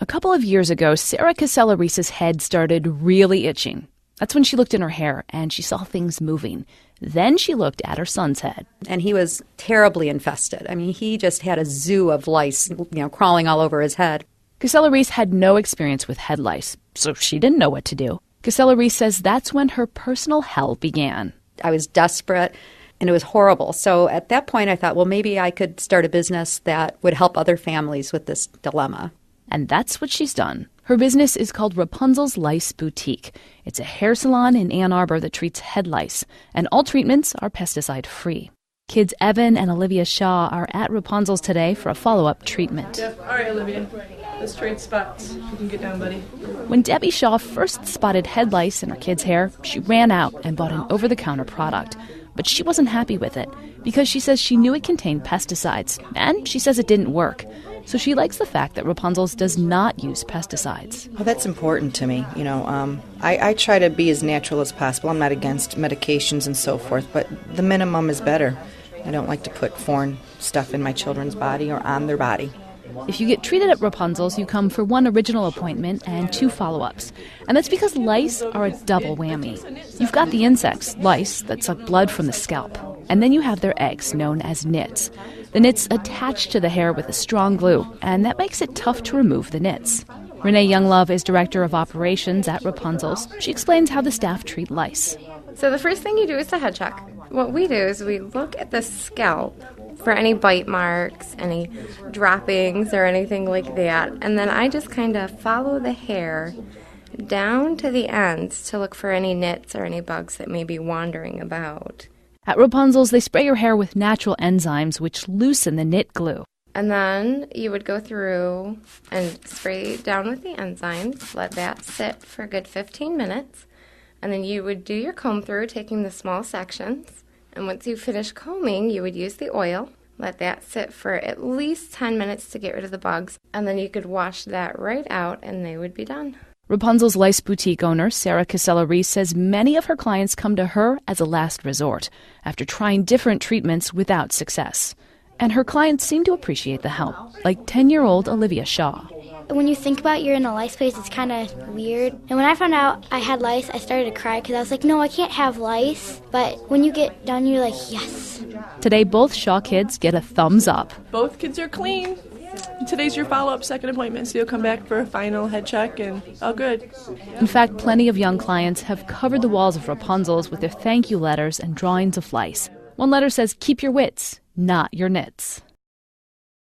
A couple of years ago, Sarah Casella-Reese's head started really itching. That's when she looked in her hair and she saw things moving. Then she looked at her son's head. And he was terribly infested. I mean, he just had a zoo of lice, crawling all over his head. Casella-Reese had no experience with head lice, so she didn't know what to do. Casella-Reese says that's when her personal hell began. I was desperate, and it was horrible. So at that point, I thought, well, maybe I could start a business that would help other families with this dilemma. And that's what she's done. Her business is called Rapunzel's Lice Boutique. It's a hair salon in Ann Arbor that treats head lice, and all treatments are pesticide-free. Kids Evan and Olivia Shaw are at Rapunzel's today for a follow-up treatment. Yep. All right, Olivia. Let's trade spots. You can get down, buddy. When Debbie Shaw first spotted head lice in her kid's hair, she ran out and bought an over-the-counter product. But she wasn't happy with it because she says she knew it contained pesticides, and she says it didn't work. So she likes the fact that Rapunzel's does not use pesticides. Oh, that's important to me. I try to be as natural as possible. I'm not against medications and so forth, but the minimum is better. I don't like to put foreign stuff in my children's body or on their body. If you get treated at Rapunzel's, you come for one original appointment and 2 follow-ups. And that's because lice are a double whammy. You've got the insects, lice, that suck blood from the scalp. And then you have their eggs, known as nits. The nits attach to the hair with a strong glue, and that makes it tough to remove the nits. Renee Younglove is Director of Operations at Rapunzel's. She explains how the staff treat lice. So the first thing you do is the head check. What we do is we look at the scalp for any bite marks, any droppings, or anything like that. And then I just kind of follow the hair down to the ends to look for any nits or any bugs that may be wandering about. At Rapunzel's, they spray your hair with natural enzymes which loosen the nit glue. And then you would go through and spray down with the enzymes, let that sit for a good 15 minutes. And then you would do your comb through, taking the small sections. And once you finish combing, you would use the oil, let that sit for at least 10 minutes to get rid of the bugs. And then you could wash that right out and they would be done. Rapunzel's Lice Boutique owner, Sarah Casella-Reese, says many of her clients come to her as a last resort after trying different treatments without success. And her clients seem to appreciate the help, like 10-year-old Olivia Shaw. When you think about you're in a lice place, it's kind of weird. And when I found out I had lice, I started to cry because I was like, no, I can't have lice. But when you get done, you're like, yes. Today, both Shaw kids get a thumbs up. Both kids are clean. Today's your follow-up second appointment, so you'll come back for a final head check and all good. In fact, plenty of young clients have covered the walls of Rapunzel's with their thank you letters and drawings of lice. One letter says, keep your wits, not your nits.